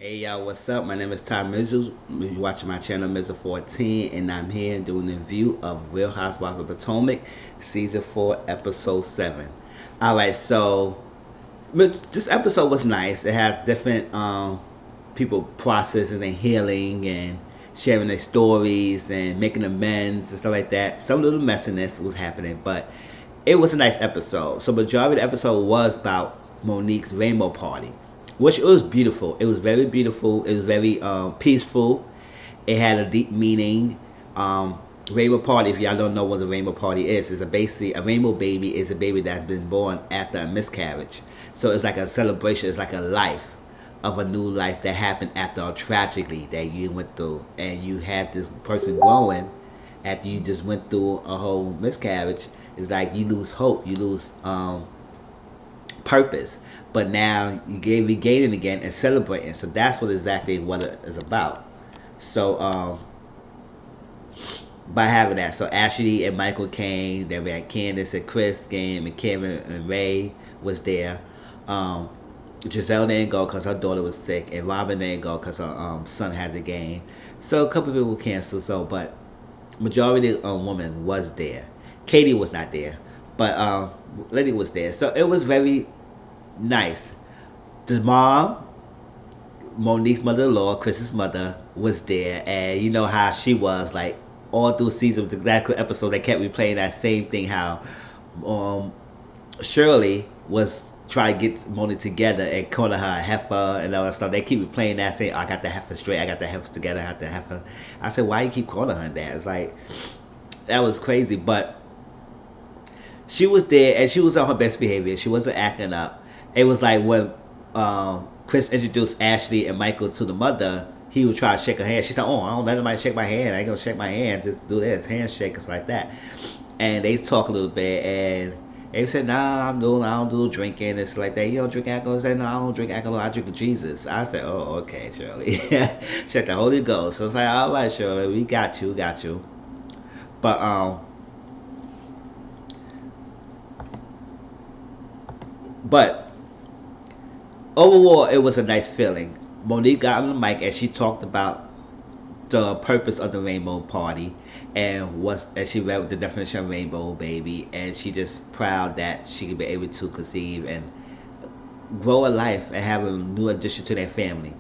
Hey y'all, what's up? My name is Tom Mizzles. You're watching my channel Mizzle 14, and I'm here doing a review of Real Housewives of Potomac, Season 4, Episode 7. Alright, so this episode was nice. It had different people processing and healing and sharing their stories and making amends and stuff like that. Some little messiness was happening, but it was a nice episode. So majority of the episode was about Monique's rainbow party, which it was beautiful. It was very beautiful. It was very peaceful. It had a deep meaning. Rainbow party, if y'all don't know what a rainbow party is a basically a rainbow baby is a baby that's been born after a miscarriage. So it's like a celebration. It's like a life of a new life that happened after a tragedy that you went through, and you had this person growing after you just went through a whole miscarriage. It's like you lose hope, you lose purpose, but now you gave regaining again and celebrating. So that's what exactly what it is about. So by having that, so Ashley and Michael came. Then we had Candace and Chris came, and Kevin and Ray was there. Um, Giselle didn't go because her daughter was sick, and Robin didn't go because her son has a game. So a couple people canceled. So, but majority of the woman was there. Katie was not there, but Lady was there. So it was very nice. The mom, Monique's mother-in-law, Chris's mother, was there, and you know how she was like all through season with the exact episode. They kept replaying that same thing. How um, Shirley was trying to get Monique together and calling her a heifer and all that stuff. They keep replaying that, saying, oh, "I got the heifer straight. I got the heifer together. I got the heifer." I said, "Why you keep calling her that?" It's like that was crazy, but she was there and she was on her best behavior. She wasn't acting up. It was like when Chris introduced Ashley and Michael to the mother, he would try to shake her hand. She said, "Oh, I don't let anybody shake my hand. I ain't gonna shake my hand. Just do this, handshake, it's like that." And they talk a little bit, and they said, "Nah, I don't do drinking. It's like that. You don't drink alcohol." I said, "No, I don't drink alcohol. I drink Jesus." I said, "Oh, okay, Shirley." Check the Holy Ghost. So it's like, "All right, Shirley, we got you." But but overall, it was a nice feeling. Monique got on the mic and she talked about the purpose of the rainbow party and she read the definition of rainbow baby, and she just proud that she could be able to conceive and grow a life and have a new addition to their family.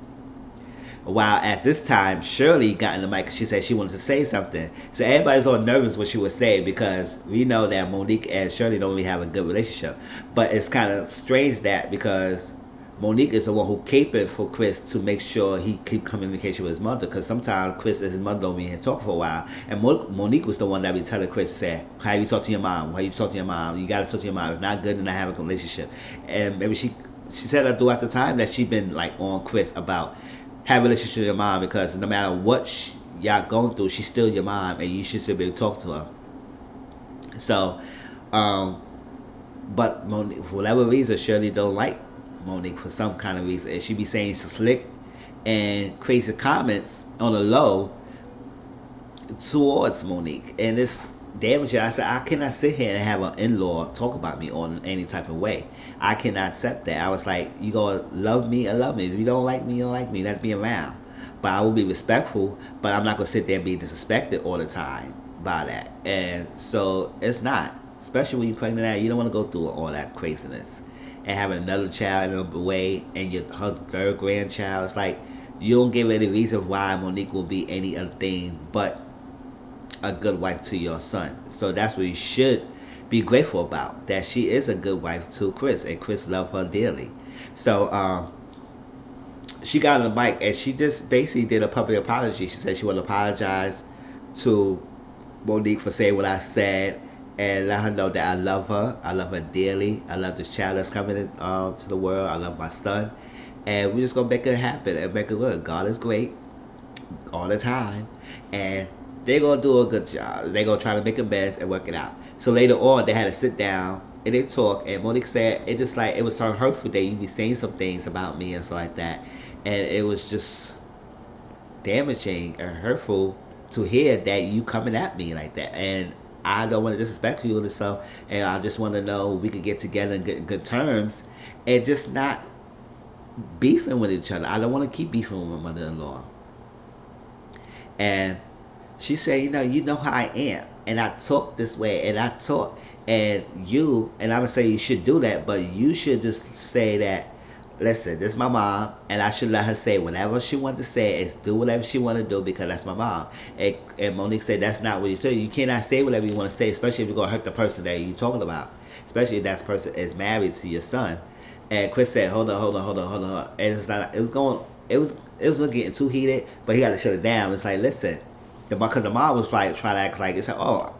While at this time, Shirley got in the mic. She said she wanted to say something. So everybody's all nervous what she would say because we know that Monique and Shirley don't really have a good relationship. But it's kind of strange that because Monique is the one who capered for Chris to make sure he keep communication with his mother. Because sometimes Chris and his mother don't be here talk for a while. And Monique was the one that be telling Chris, say, "How you talk to your mom? How you talk to your mom? You got to talk to your mom. It's not good to not have a relationship." And maybe she said that throughout the time that she been like on Chris about have a relationship with your mom, because no matter what y'all going through, she's still your mom and you should still be able to talk to her. So, um, but Monique, for whatever reason, Shirley don't like Monique for some kind of reason, and she be saying slick and crazy comments on the low towards Monique, and it's damaging. I said I cannot sit here and have an in-law talk about me on any type of way. I cannot accept that. I was like, you gonna love me or love me. If you don't like me, you don't like me. Let me around. But I will be respectful. But I'm not gonna sit there and be disrespected all the time by that. And so it's not. Especially when you're pregnant out, you don't want to go through all that craziness. And having another child in a way, and her third grandchild, it's like you don't give any reason why Monique will be any other thing but a good wife to your son. So that's what you should be grateful about. That she is a good wife to Chris, and Chris loves her dearly. So she got on the mic and she just basically did a public apology. She said she would apologize to Monique for saying what I said, and let her know that I love her. I love her dearly. I love this child that's coming to the world. I love my son. And we're just going to make it happen and make it good. God is great all the time. And they're going to do a good job. They're going to try to make a mess and work it out. So later on, they had to sit down and they talk. And Monique said, it just like, it was so hurtful that you be saying some things about me and stuff like that. And it was just damaging and hurtful to hear that you coming at me like that. And I don't want to disrespect you and stuff. And I just want to know we could get together and get good terms and just not beefing with each other. I don't want to keep beefing with my mother-in-law. And she said, you know how I am, and I talk this way, and I talk, and I would say you should do that, but you should just say that. Listen, this is my mom, and I should let her say whatever she wants to say, and do whatever she want to do because that's my mom. And Monique said that's not what you say. You cannot say whatever you want to say, especially if you're gonna hurt the person that you're talking about, especially if that person is married to your son. And Chris said, hold on, hold on, hold on, hold on. And it's not. It was going. It was getting too heated, but he got to shut it down. It's like, listen, because the mom was like trying to act like it's like, oh,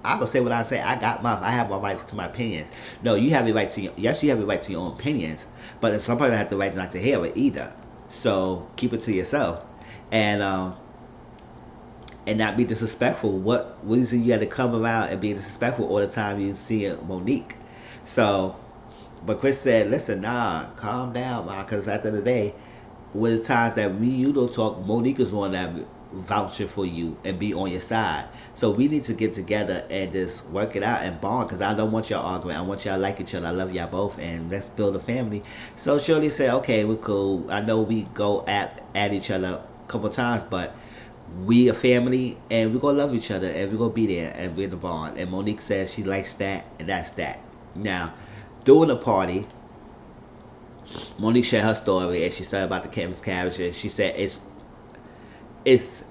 I gonna say what I say. I have my right to my opinions. No, you have the right to. Yes, you have the right to your own opinions, but some people have the right not to hear it either. So keep it to yourself, and and not be disrespectful. What reason you had to come around and be disrespectful all the time you see Monique? So, but Chris said, listen, nah, calm down, man, because at the end of the day, with the times that you don't talk, Monique is one that vouching for you and be on your side. So we need to get together and just work it out and bond because I don't want y'all arguing. I want y'all to like each other. I love y'all both and let's build a family. So Shirley said, okay, we're cool. I know we go at each other a couple times, but we a family and we're gonna love each other and we're gonna be there and we're the bond. And Monique says she likes that and that's that. Now, during the party, Monique shared her story and she said about the miscarriage and she said it's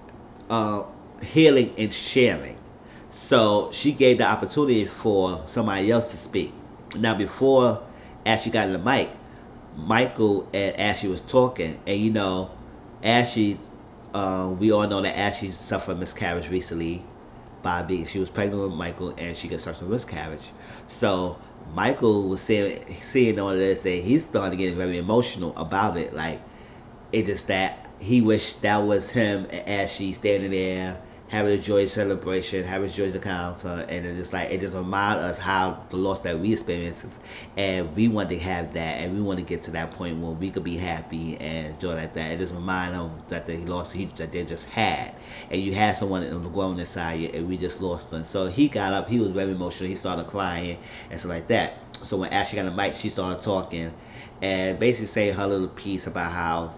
uh, healing and sharing. So she gave the opportunity for somebody else to speak. Now before Ashley got in the mic, Michael and Ashley was talking, and Ashley, we all know that Ashley suffered miscarriage recently. She was pregnant with Michael, and she got suffered miscarriage. So Michael was seeing all of this, and he started getting very emotional about it. Like it just that he wished that was him and Ashley standing there having a joyous celebration, having a joyous encounter, and it just reminded us how the loss that we experienced, and we want to have that, and we want to get to that point where we could be happy and joy like that. It just remind them that the loss that they just had, and you had someone growing inside you, and we just lost them. So he got up, he was very emotional, he started crying and stuff like that. So when Ashley got on the mic, she started talking, and basically saying her little piece about how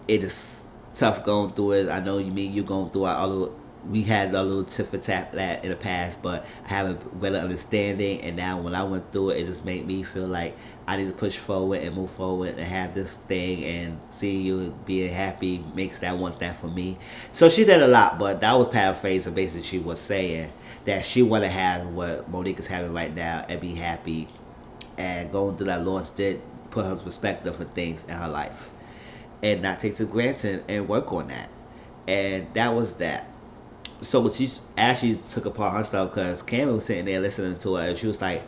it is tough going through it. I know you're going through it. We had a little tit for tat that in the past, but I have a better understanding. And now when I went through it, it just made me feel like I need to push forward and move forward and have this thing. And seeing you being happy makes that want that for me. So she did a lot, but that was paraphrasing. Basically, she was saying that she want to have what Monique is having right now and be happy. And going through that loss did put her in perspective for things in her life and not take to granted and work on that. And that was that. So when she actually took upon herself, because Cameron was sitting there listening to her, and she was like,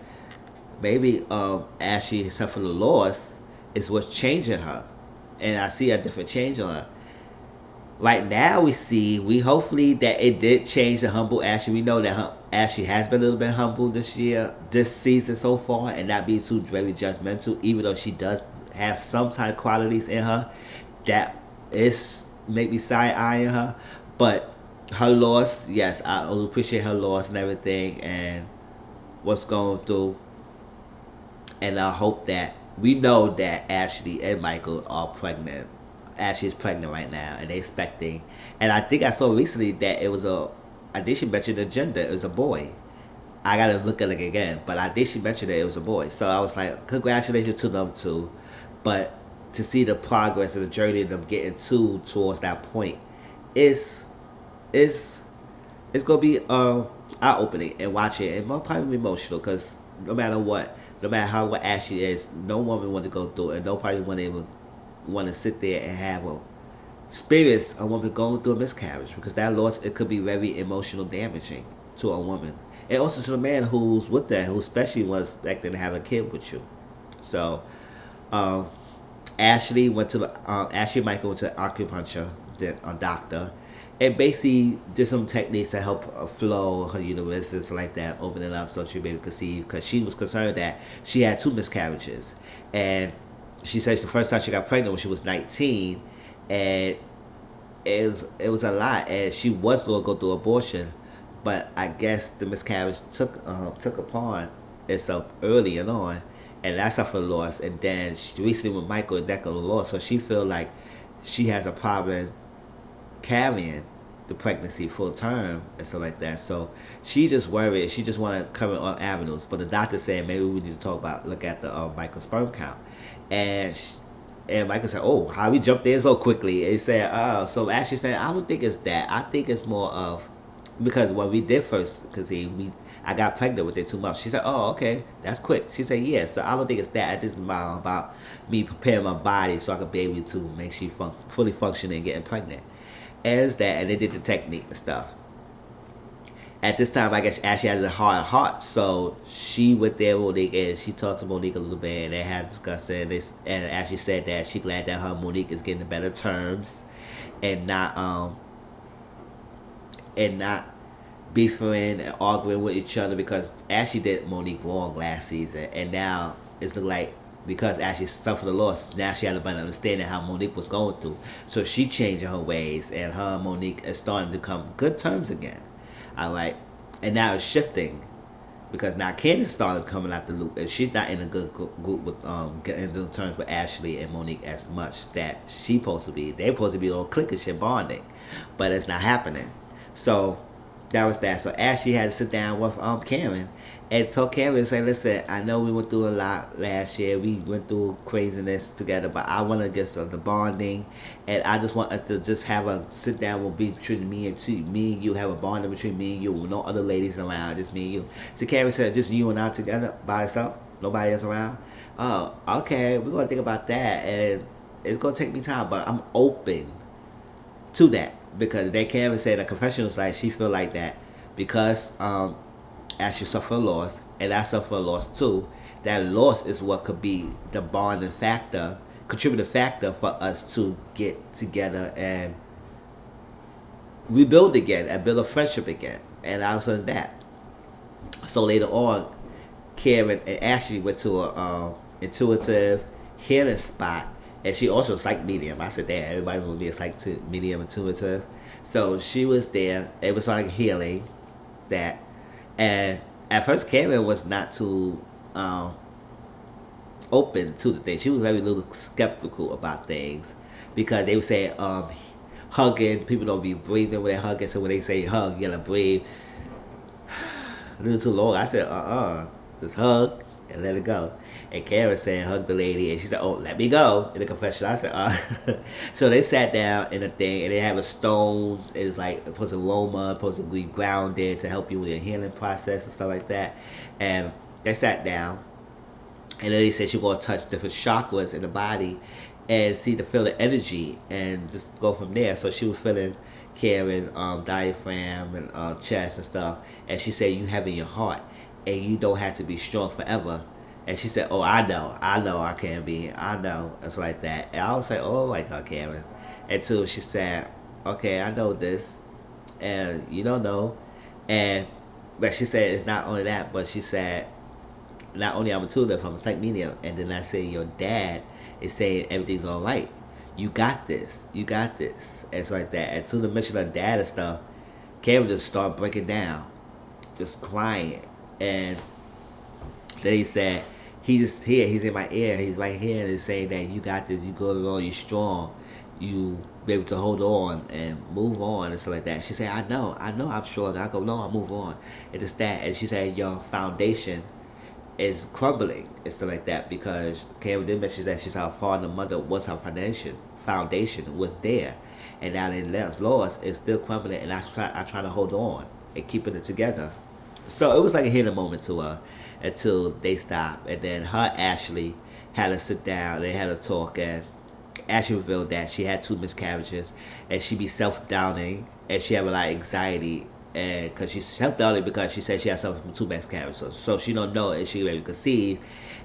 maybe Ashley, except for the loss, is what's changing her. And I see a different change on her. Right now we hopefully that it did change the humble Ashley. We know that Ashley has been a little bit humble this season so far, and not be too very judgmental, even though she does have some type of qualities in her that is maybe side-eyeing her. But her loss, yes, I appreciate her loss and everything and what's going through. And I hope that we know that Ashley and Michael are pregnant. Ashley is pregnant right now and they're expecting. And I think I saw recently that I think she mentioned the gender, it was a boy. I gotta look at it again, but I think she mentioned that it was a boy. So I was like, congratulations to them too. But to see the progress and the journey of them getting towards that point is it's gonna be eye opening and watch it. It might probably be emotional because no matter what Ashley is, no woman want to go through it, and nobody want to sit there and have a experience a woman going through a miscarriage, because that loss, it could be very emotional damaging to a woman and also to the man who's with that, who especially was expecting to have a kid with you. So um, Ashley and Michael went to acupuncture, a doctor, and basically did some techniques to help her flow her uterus and stuff like that, open it up so she be able to conceive, because she was concerned that she had 2 miscarriages. And she says the first time she got pregnant when she was 19, and it was a lot, and she was going to go through abortion, but I guess the miscarriage took upon itself early and on, and that's her for loss. And then she recently with Michael and Decker lost, so she feel like she has a problem carrying the pregnancy full term and stuff like that. So she just worried. She just want to cover all avenues. But the doctor said maybe we need to talk about look at the Michael sperm count, and and Michael said, "Oh, how we jumped in so quickly?" And he said, "Oh." So Ashley said, "I don't think it's that. I think it's more of because when we did first, because I got pregnant within 2 months." She said, "Oh, okay, that's quick." She said, "Yeah." So I don't think it's that. I just about me preparing my body so I could be able to make she fully functioning and getting pregnant. As that, and they did the technique and stuff. At this time, I guess Ashley has a hard heart, so she went there with Monique and she talked to Monique a little bit, and they had discussing this. And Ashley said that she glad that her Monique is getting the better terms, and not beefing and arguing with each other because Ashley did Monique wrong last season, and now it's like because Ashley suffered a loss, now she had a better understanding how Monique was going through. So she changing her ways, and her and Monique is starting to come good terms again. I like, and now it's shifting because now Candace started coming out the loop, and she's not in a good group with getting into terms with Ashley and Monique as much that she supposed to be. They're supposed to be a little cliquish and bonding, but it's not happening. So that was that. So Ashley had to sit down with Karen and told Karen and say, "Listen, I know we went through a lot last year. We went through craziness together, but I want to get some of the bonding, and I just want us to just have a sit down. Will be between me and you have a bonding between me and you, with no other ladies around, just me and you." So Karen said, "Just you and I together by yourself, nobody else around." Oh, okay. We're gonna think about that, and it's gonna take me time, but I'm open to that because they can't even say the confessional side she feel like that because Ashley suffered a loss and I suffer a loss too. That loss is what could be the bonding factor, contributing factor for us to get together and rebuild again and build a friendship again. And I was that. So later on, Karen and Ashley went to a intuitive healing spot, and she also psych medium. I said, "Damn, everybody's gonna be a psych medium intuitive." So she was there. It was like healing that, and at first Karen was not too open to the thing. She was very little skeptical about things because they would say hugging. People don't be breathing when they're hugging, so when they say hug, you gotta breathe a little too long. I said, just hug and let it go. And Karen said, hug the lady, and she said, "Oh, let me go." In the confession, I said, So they sat down in a thing, and they have a stones. It's like supposed to aroma, supposed to be grounded to help you with your healing process and stuff like that. And they sat down, and then they said she's gonna touch different chakras in the body and see to feel the energy and just go from there. So she was feeling Karen diaphragm and chest and stuff, and she said you have in your heart, and you don't have to be strong forever. And she said, "Oh, I know, I can be, I know," it's like that. And I was like, "Oh my God, Karen." Until she said, "Okay, I know this, and you don't know," and but she said it's not only that, but she said not only I'm intuitive, I'm a psych medium, and then I say your dad is saying everything's all right. You got this. You got this. It's like that. And to the mention of dad and stuff, Karen just started breaking down, just crying, and then he said he's here. He's in my ear. He's right here, and he's saying that you got this. You go along. You're strong. You be able to hold on and move on and stuff like that. She said, "I know. I'm strong." I go, "No, I'll move on." And it's that. And she said, "Your foundation is crumbling and stuff like that," because Karen did mention that she's how far the mother was her foundation was there, and now in lost it's still crumbling, and I try to hold on and keeping it together. So it was like a healing moment to her until they stopped, and then her Ashley had to sit down. They had a talk, and Ashley revealed that she had 2 miscarriages, and she be self-doubting, and she have a lot of anxiety, and because she's self-doubting because she said she has suffered from 2 miscarriages, so she don't know if she maybe conceive,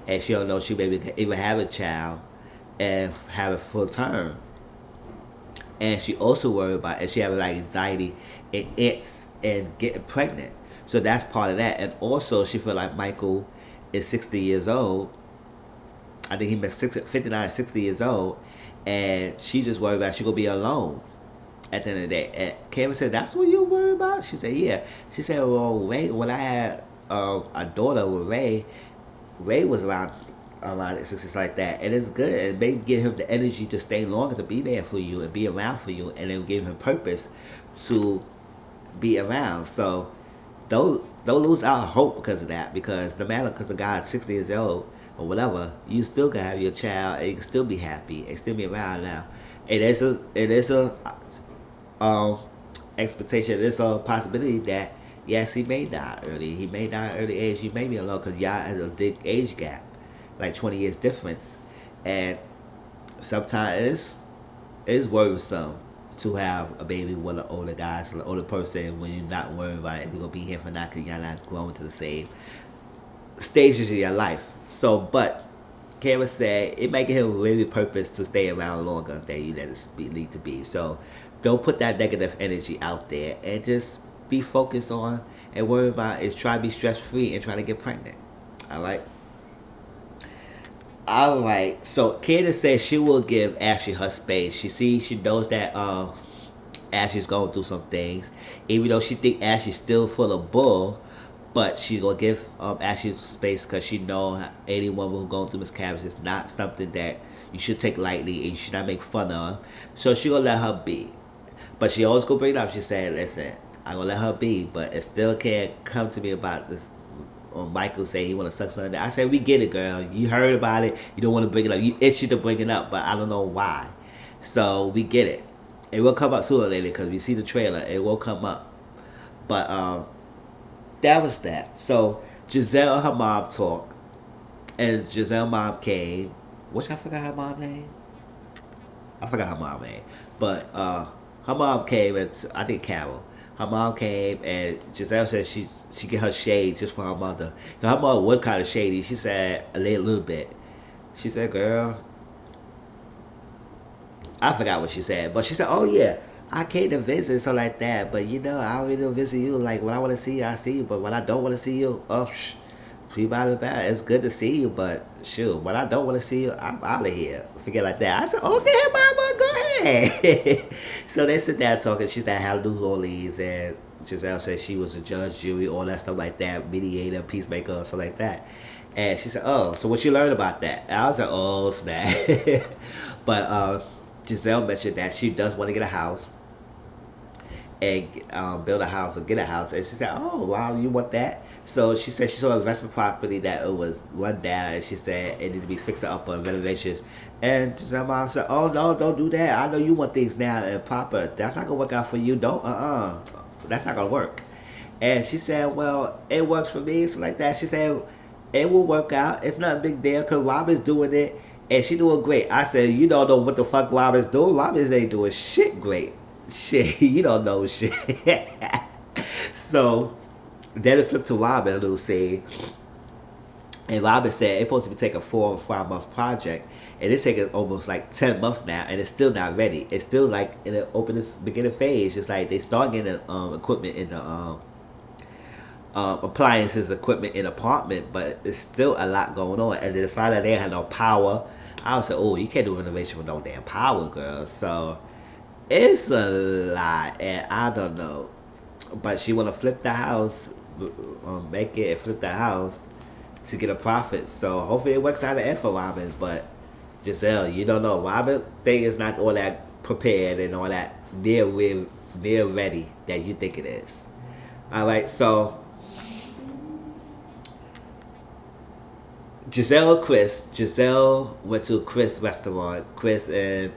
and she don't know if she maybe can even have a child and have a full term. And she also worried about, and she have a lot of anxiety and it's and getting pregnant. So that's part of that. And also she feel like Michael is 60 years old. I think he must 59, 60 years old, and she just worried about she gonna be alone at the end of the day. And Kevin said, "That's what you worry about?" She said, "Yeah." She said, "Well, Ray, when I had a daughter with Ray was around It's just like that, and it's good. And maybe give him the energy to stay longer, to be there for you and be around for you, and then give him purpose to be around. So don't lose out hope because of that. Because no matter, because the guy's 60 years old or whatever, you still can have your child and you can still be happy and still be around now. And there's a um expectation. There's a possibility that yes, he may die early. He may die at early age. He may be alone because y'all has a big age gap, like 20 years difference, and sometimes it's worrisome to have a baby with an older guy, so an older person, when you're not worried about if you're gonna be here for not, because y'all not growing to the same stages of your life. So, but Kara said it might give him really purpose to stay around longer than you let it need to be. So, don't put that negative energy out there and just be focused on and worry about is try to be stress free and try to get pregnant. All right. All right. So Candace says she will give Ashley her space. She knows that Ashley's going through some things, even though she think Ashley's still full of bull. But she's gonna give Ashley space because she know any woman who's going through miscarriage is not something that you should take lightly and you should not make fun of. So she gonna let her be. But she always gonna bring it up. She said, "Listen, I'm gonna let her be, but it still can't come to me about this." Michael say he want to suck something. I said, "We get it, girl. You heard about it. You don't want to bring it up. You itchy to bring it up, but I don't know why. So we get it. It will come up sooner or later because we see the trailer. It will come up. But that was that. So Giselle and her mom talk, and Giselle mom came. Which I forgot her mom name. I forgot her mom name, but her mom came, and I think Carol. Her mom came, and Giselle said she get her shade just for her mother. Her mother was kind of shady. She said a little bit. She said, "Girl," I forgot what she said, but she said, "Oh yeah, I came to visit, so like that. But you know, I already don't visit you. Like when I want to see you, I see you. But when I don't want to see you, oh, she about it bad. It's good to see you, but shoot, when I don't want to see you, I'm out of here. Forget like that." I said, "Okay, mama, go ahead." So they sit down talking. She said how to do all these, and Giselle said she was a judge, jury, all that stuff like that, mediator, peacemaker, stuff like that. And she said, "Oh, so what you learned about that?" And I was like, "Oh, snap." But Giselle mentioned that she does want to get a house and build a house or get a house. And she said, "Oh, wow, you want that?" So she said she saw an investment property that it was run down, and she said it needed to be fixed up on renovations. And Giselle mom said, "Oh no, don't do that. I know you want things now and proper. That's not gonna work out for you. Don't that's not gonna work." And she said, "Well, it works for me." So like that, she said, "It will work out. It's not a big deal because Robin's doing it and she doing great." I said, "You don't know what the fuck Robin's doing. Robin's ain't doing shit great. Shit, you don't know shit." So then it flipped to Robin, a little scene. And Robin said it's supposed to be taking 4 or 5 months project, and it's taking almost like 10 months now, and it's still not ready. It's still like in the opening beginning phase. It's like they start getting the equipment in the appliances, equipment in the apartment, but it's still a lot going on. And then the fact that they had no power, I was like, "Oh, you can't do renovation with no damn power, girl." So it's a lot, and I don't know. But she want to flip the house, make it and flip the house to get a profit. So hopefully it works out in the end for Robin. But Giselle, you don't know. Robin thing is not all that prepared and all that near ready that you think it is. All right, so Giselle and Chris. Giselle went to Chris restaurant. Chris and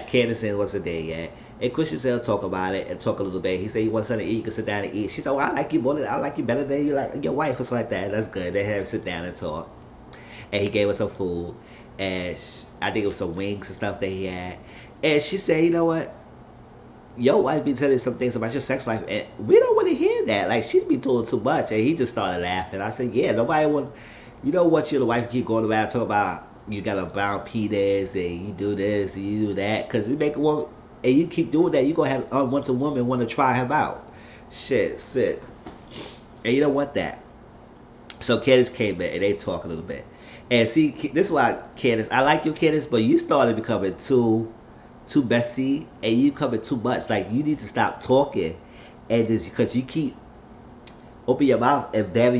Candace wasn't there yet. And Chris and Giselle talk about it and talk a little bit. He said he wants something to eat. You can sit down and eat. She said, "Well, I like you more than I like you better than you like your wife," or something like that. That's good. They had him sit down and talk. And he gave her some food. And I think it was some wings and stuff that he had. And she said, "You know what? Your wife be telling you some things about your sex life, and we don't want to hear that. Like, she'd be doing too much." And he just started laughing. I said, "Yeah, nobody want. You don't want your wife to keep going around talking about you got a brown penis and you do this and you do that, because we make a woman, and you keep doing that, you gonna have unwanted woman want to try him out. Shit, sit. And you don't want that." So Candace came in and they talk a little bit. And see, this is why Candace, I like you, Candace, but you started becoming too messy and you coming too much. Like, you need to stop talking, and just because you keep open your mouth and bury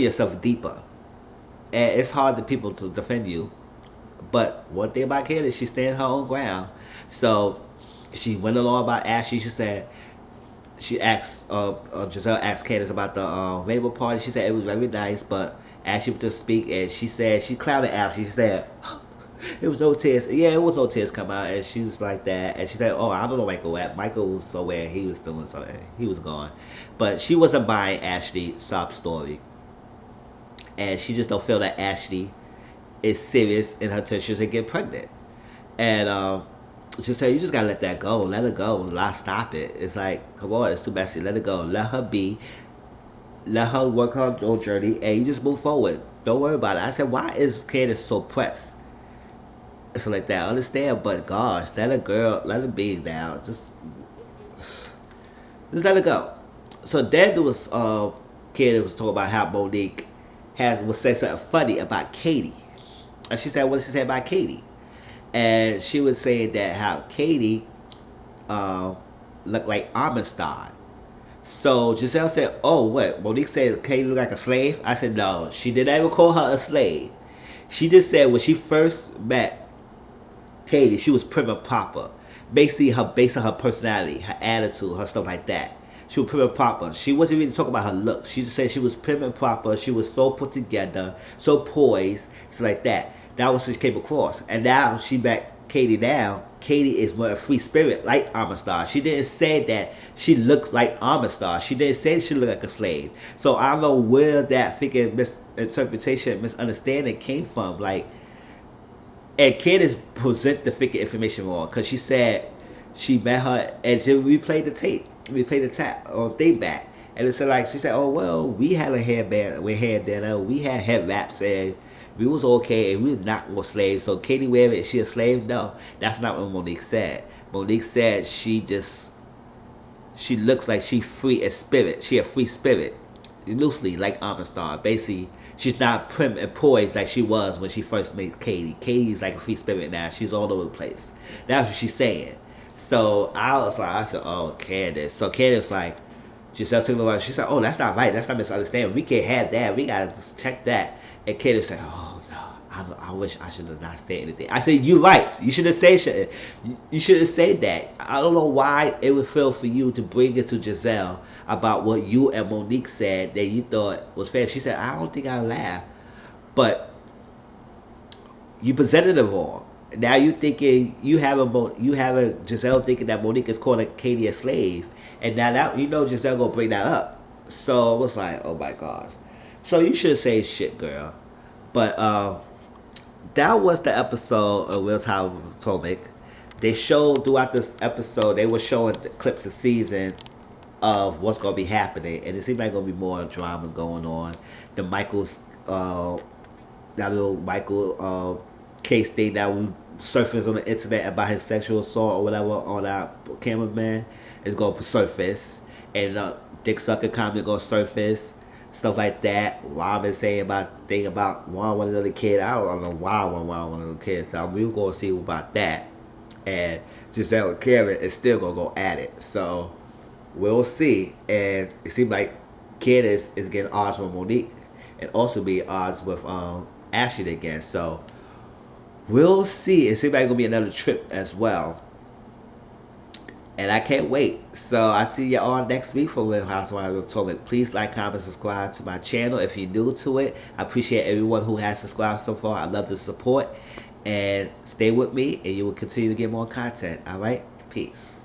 yourself deeper. and it's hard to people to defend you. But one thing about Candace, she stands her own ground. So she went along about Ashley. She said she asked Giselle asked Candace about the rainbow party. She said it was very nice, but Ashley to speak, and she said she clouded Ashley. She said it was no tears. Yeah, it was no tears come out, and she was like that. And she said, "Oh, I don't know Michael at. Michael was somewhere. He was doing something. He was gone." But she wasn't buying Ashley's sob story, and she just don't feel that Ashley is serious in her intentions to get pregnant. And she said, "You just gotta let that go. Let it go. Not stop it. It's like, come on, it's too messy. Let it go. Let her be. Let her work her own journey, and you just move forward. Don't worry about it." I said, "Why is Candace so pressed?" It's like that. I understand, but gosh, let a girl, let it be now. Just let it go. So then there was kid that was talking about how Monique was saying something funny about Katie, and she said, "What did she say about Katie?" And she was saying that how Katie looked like Amistad. So Giselle said, "Oh, what?" Monique said Katie looked like a slave. I said, "No, she didn't ever call her a slave. She just said when she first met Katie, she was prim and proper. Basically, based on her personality, her attitude, her stuff like that. She was prim and proper. She wasn't really talking about her looks. She just said she was prim and proper. She was so put together, so poised, it's like that. That was what she came across. And now she met Katie now. Katie is more a free spirit, like Amistad. She didn't say that she looked like Amistad. She didn't say she looked like a slave. So I don't know where that freaking misinterpretation, misunderstanding came from. Like, and Candace present the freaking information wrong because she said she met her and she replayed the tape, replayed the tap or thing back, and it's like she said, "Oh well, we had a hairband, we had dinner, we had head wraps, and we was okay, and we was not more slaves." So Katie Ware, is she a slave? No, that's not what Monique said. Monique said she looks like she free as spirit. She a free spirit, loosely like Amistad. Basically, she's not prim and poised like she was when she first met Katie. Katie's like a free spirit now. She's all over the place. That's what she's saying. So I said, "Oh, Candace." So Candace like, she said to her, she said, "Oh, that's not right. That's not misunderstanding. We can't have that. We gotta check that." And Candace said, "Oh no, I wish I should have not said anything." I said, "You right. You should have said shit. You should have said that." I don't know why it would feel for you to bring it to Giselle about what you and Monique said that you thought was fair. She said, "I don't think I laughed, but you presented it wrong." Now you thinking you have a Giselle thinking that Monique is calling Katie a slave, and now that you know Giselle gonna bring that up. So it was like, oh my gosh. So you should say shit, girl. But that was the episode of Housewives of Potomac. They showed throughout this episode, they were showing the clips of season of what's gonna be happening, and it seemed like gonna be more drama going on. The Michael's that little Michael case thing that we surfaced on the internet about his sexual assault or whatever on our cameraman is going to surface, and Dick Sucker comment going to surface, stuff like that. Robin saying about one little kid. I don't know why I want one little kid. So we're going to see about that, and Giselle and Karen is still going to go at it. So we'll see. And it seems like Candace is getting odds with Monique, and also be odds with Ashley again. So we'll see. It seems like it's gonna be another trip as well, and I can't wait. So I see you all next week for Real Housewives of Potomac. Please like, comment, subscribe to my channel if you're new to it. I appreciate everyone who has subscribed so far. I love the support, and stay with me, and you will continue to get more content. All right, peace.